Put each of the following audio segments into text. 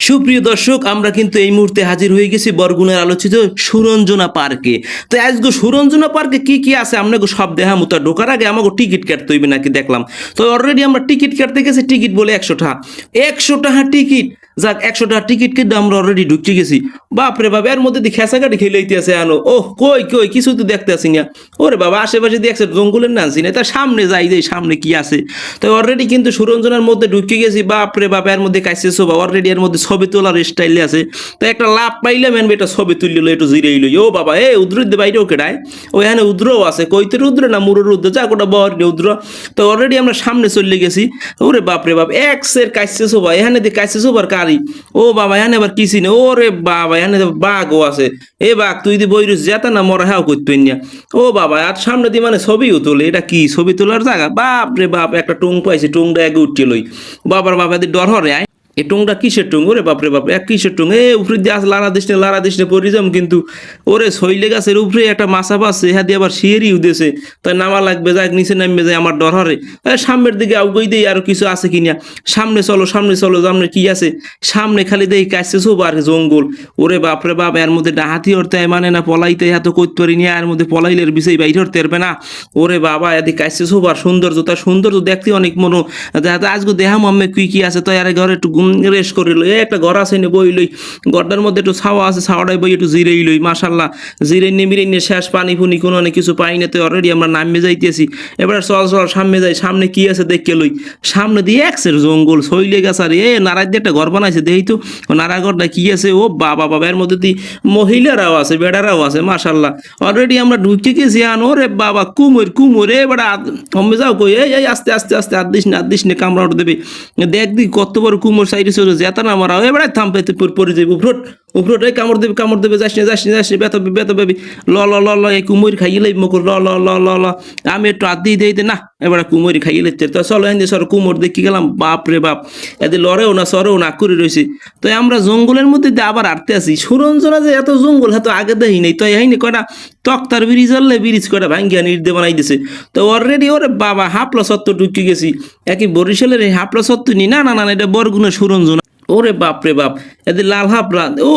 সুপ্রিয় দর্শক, আমরা কিন্তু এই মুহূর্তে হাজির হয়ে গেছি বরগুনার আলোচিত সুরঞ্জনা পার্কে। তো আজকে সুরঞ্জনা পার্কে কি কি আছে আপনাকে সব দেখামু। তো ঢোকার আগে আমাকে টিকিট কাটতে হইবে নাকি দেখলাম। তো অলরেডি আমরা টিকিট কাটতে গেছি, টিকিট বলে 100 টাকা, 100 টাকা টিকিট। যাক, 100 টাকা টিকিট কেটে আমরা অলরেডি ঢুকতে গেছি। বাপরে বাবা, এর মধ্যে দিয়ে খেসাকাটি খেলাইতে আছে আনো। ওহ, কই কই কিছু তো দেখতে আসি না। ওরে বাবা, আশেপাশে দেখছে জঙ্গলের না আনছি না, তার সামনে যাই যাই সামনে কি আছে। তো অলরেডি কিন্তু সুরঞ্জনার মধ্যে ঢুকে গেছি। বাপরে বাবা, এর মধ্যে কাইছে শোভা অলরেডি, এর মধ্যে ছবি তোলার স্টাইলে আছে। তো একটা লাভ পাইলাম, এনবে এটা ছবি তুললিল, একটু জিরেই লই। ও বাবা, এ উদ্রুদ বাইরে ওকে ডায় ওইখানে উদ্রও আছে, কইতে রুদ্র না মুরুর রুদ্র, যা ওটা বর উদ্র। তো অলরেডি আমরা সামনে চলে গেছি। ওরে বাপরে বাপ, এক্সের কাইছে শোভা, এখানে দিয়ে কাইছে শোভার কারি। ও বাবা, এখানে আবার কিছি না। ওরে বাবা, এখানে বাঘও আছে। এ বাঘ, তুই দি বইরুস যেতা না মরা হ্যাঁ করতে না। ও বাবা, আর সামনে দিয়ে মানে ছবিও তোলে। এটা কি ছবি তোলার জায়গা? বাপ রে বাপ, একটা টুং পাইছি, টুংটা আগে উঠতে লই। বাবার বাবা ডর হরে আয়। এই টুংটা কিসের টুং? ওরে বাপরে বাপ, এক কিসের টুং? এ উপরে দিয়ে আস, লারা দিস না পরি যাম কিন্তু। ওরে শৈলে গাছের উপরে একটা মাছা পাচ্ছে, হ্যাঁ দিয়ে আবার শিয়েরই উঠেছে। তাই নামা লাগবে, যাক নিচে নামবে যায়, আমার ডর হরে। সামনের দিকে আউগই দেই, আরো কিছু আছে কিনা। সামনে চলো সামনে চলো, সামনে কি আছে? সামনে খালি দেই কাছে সব আর জঙ্গল। ওরে বাপরে বাপ, এর মধ্যে ডাহাতি হরতে মানে না পলাইতে এত করতে পারি না, এর মধ্যে পলাইলের বিষয় বাইরে হরতে পারবে না। ওরে বাবা, এদিকে কাছে সব আর সৌন্দর্য, তার সৌন্দর্য দেখতে অনেক মনো। আজকে দেহাম আমি কি কি আছে। তো এর ঘরে একটু রেস্ট করে লই। একটা ঘর আছে নে বই লই, ঘরটার মধ্যে একটু ছাওয়া আছে, ছাওয়াটাই বই একটু জিরেই লই। মাশাল্লাহ, জিরে নিমিরে নিয়ে শেষ, পানি ফুনি কোনো অনেক কিছু পাই না। তো অলরেডি আমরা নামে যাইতেছি। এবার চল চল সামনে যাই, সামনে কি আছে দেখে লই। সামনে দিয়ে একসের জঙ্গল, শৈলে গেছে। আর নারায় দিয়ে একটা ঘর বানাইছে, দেখি তো নারা ঘরটা কি আছে। ও বাবা বাবা, এর মধ্যে দিয়ে মহিলারাও আছে, বেড়ারাও আছে। মাশাল্লাহ, অলরেডি আমরা ঢুকে গেছি। আন ওরে বাবা, কুমোর কুমোর, এবার কমে যাও কই, এই আস্তে আস্তে আস্তে, আর দিস নে কামড়া দেবে। দেখ দি কত বড় কুমোর সাইডে চলে যেতা না মারা, এবার থাম পেতে পড়ে যাবে উপরোট উপরোট। এই কামড় দেবে, যাস নে বেত পাবি। ল ল ল ল, এই কুমোর খাইয়ে লই মকুর, ল ল ল ল ল। আমি একটু হাত দিয়ে দিই না, এবার কুমোর খাইয়ে লইতে। তো চলো এনে সর কুমোর দেখি গেলাম। বাপ রে বাপ, এদের লড়েও না সরেও না করে রয়েছে। তো আমরা জঙ্গলের মধ্যে দিয়ে আবার হাঁটতে আসি। সুরঞ্জনা যে এত জঙ্গল হ্যাঁ তো আগে দেখি নেই। তো এইনি কয়টা তক্তার ব্রিজ হলে ব্রিজ কয়টা ভাঙ্গিয়া নির্দে বানাই দিছে। তো অলরেডি ওরে বাবা, হাপলা সত্তর ঢুকে গেছি। একই বরিশালের এই হাপলা সত্তর নি, না না না, এটা বরগুনা সুরঞ্জনা। ওরে বাপ রে বাপ, এদের লাল হাপড়া। ও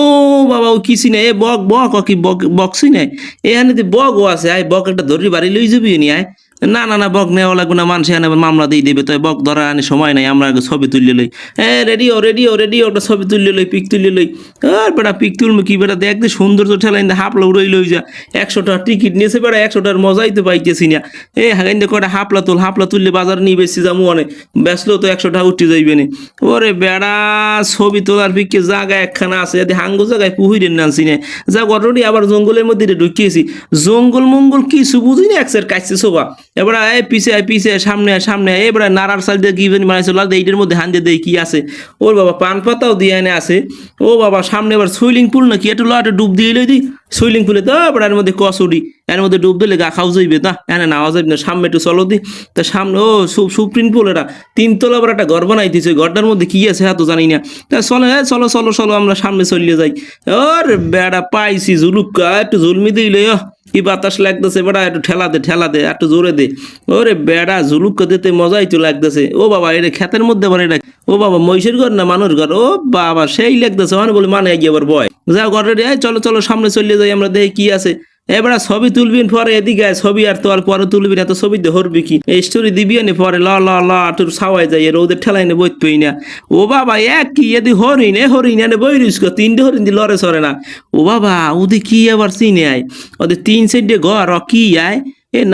বাবা, ও কিসি নাই, এ বক বক কি বক্সি নাই। এখানে বকও আছে, আয় বক একটা ধরি বাড়ি লই যাবি নি আয়। না না না, বক নেওয়া লাগবে না, মানুষ এখানে মামলা দিয়ে দেবে। তো বক ধরা আনে সময় নাই, আমরা আগে ছবি তুললে লই। হ্যাঁ, রেডিও একটা ছবি তুললে লই, পিক তুললে লই। আর বেটা পিক তুলবো কি বেটা, দেখ দে সৌন্দর্য ঠেলাই হাপলা উড়াই লই যা। 100 টাকা টিকিট নিয়েছে বেটা, 100 টাকার মজাই তো পাইতেছি না। হাগাইন কটা হাপলা তুললে বাজার নিয়ে বেশি যাবো অনেক, বেসলেও তো 100 টাকা উঠতে যাইবে না। ওরে বেড়া, ছবি তোলার পিকে জায়গা একখানা আছে, যদি হাঙ্গো জায়গায় পুহুরেন নানছি না। যা অলরেডি আবার জঙ্গলের মধ্যে ঢুকিয়েছি। জঙ্গল মঙ্গল কিছু বুঝি না, একসের কাছে শোভা। এবার পিছে সামনে এবার নারার সাল দিয়ে কি বানাইছিল, এইটার মধ্যে হান দিয়ে দেয় কি আছে। ওর বাবা, পান পাতাও দিয়ে এনে আছে। ও বাবা, সামনে এবার সুইমিং পুল নাকি, একটু লটা ডুব দিয়ে লই দি। সুইমিং পুলে তো এবার এর মধ্যে কসুরি, এর মধ্যে ডুব দিলে গা খাও যাইবে না, এনে নাওয়া যাইবে না। সামনে একটু চলো দি। তা সামনে ও সুপ্রিম পুল, এটা 3 তলা আবার একটা ঘর বানাই দিয়েছে। ঘরটার মধ্যে কি আছে হ্যাঁ তো জানি না। তা চলো চলো চলো, আমরা সামনে চলিয়ে যাই। ওর বেড়া পাইছি জুলুকা, একটু জুলমি দিলে কি বাতাস লাগতেছে বেড়া, একটু ঠেলা দে একটু জোরে দে। ওরে বেড়া, জুলুকা দিতে মজাই তো লাগতেছে। ও বাবা, এটা ক্ষেতের মধ্যে আবার এটা, ও বাবা মহিষের ঘর না মানুষ ঘর? ও বাবা, সেই লাগতেছে মানে বলি, মানে গিয়ে আবার বয় যা ঘরে। চলো চলো সামনে চলিয়ে যাই, আমরা দেখি কি আছে। এবার ছবি তুলবিন পরে, এদিকে ছবি আর তো আর পরে তুলবি না। তো ছবি হরবি কি, এই স্টোরি দিবি নি পরে। ল ল ল, তোর ছাওয়াই যাই, রোদের ঠেলাই নে বইতই না। ও বাবা, এক কি এদি হরিণ নে বই রুস্ক, 3টে হরিণ দি লড়ে সরে না। ও বাবা, ওদের কি আবার চিনে আয়, ওদের 3 সাইডে ঘর কি আয়।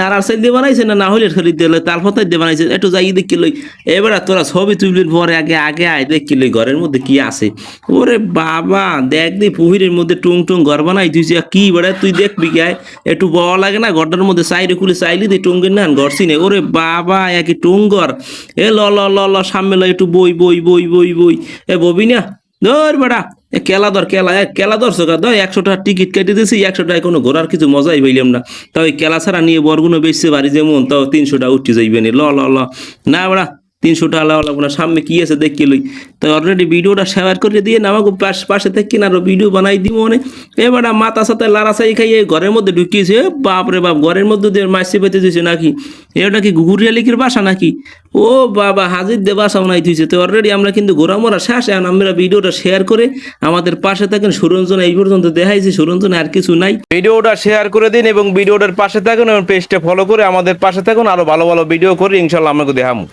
নারার সাইড দিয়ে বানাইছে না হলে খালি দিয়ে তাল ফতাই দিয়ে বানাইছে। একটু যাই দেখি লই। এবার তোরা ছবি তুলবির পরে আগে আয় দেখি লই ঘরের মধ্যে কি আছে। ওরে বাবা, দেখ দি পুহিরের মধ্যে টুং ঘর বানাই তুই কি বেড়া, তুই দেখবি গায়ে একটু বড় লাগে না ঘরটার মধ্যে সাইডে খুলে চাইলি দিয়ে টুঙ্গের না ঘর চিনে। ওরে বাবা, একই টুং ঘর। ল ল ল ল, সামনে ল একটু বই ববি না ধর বেড়া। কেলা ধরছো গা, 100 টাকার টিকিট কেটে দিয়েছি, 100 টাকায় কোনো ঘোরার কিছু মজাই পাইলাম না। তাও কেলা ছাড়া নিয়ে বরগুনো বেচতে পারি যেমন, তাও 300 টাকা উঠতে যাইবে না। ল ল ল, না বেড়া 300 টাকা লাগবো না, সামনে কি আছে দেখি লই। তো অলরেডি ভিডিওটা শেয়ার করে দিয়ে না আমাকে পাশে থেকে না আরো ভিডিও বানাই দিব মনে। এবার মাথা সাথে লাড়াচাই খাইয়ে ঘরের মধ্যে ঢুকিয়েছে, বাপরে বাপ, ঘরের মধ্যে দিয়ে মাছি পেতে দিয়েছে নাকি? এটা কি ঘুঘুরিয়া লিখির বাসা নাকি? ও বাবা, হাজির দে বাসা বানাই দিয়েছে। তো অলরেডি আমরা কিন্তু ঘোরামোরা শেষ। এখন আমরা ভিডিওটা শেয়ার করে আমাদের পাশে থাকেন। সুরঞ্জন এই পর্যন্ত দেখাইছি, সুরঞ্জন আর কিছু নাই। ভিডিওটা শেয়ার করে দিন এবং ভিডিওটার পাশে থাকুন এবং পেজটা ফলো করে আমাদের পাশে থাকুন। আরো ভালো ভালো ভিডিও করে ইনশাল্লাহ আমাকে দেখাবো।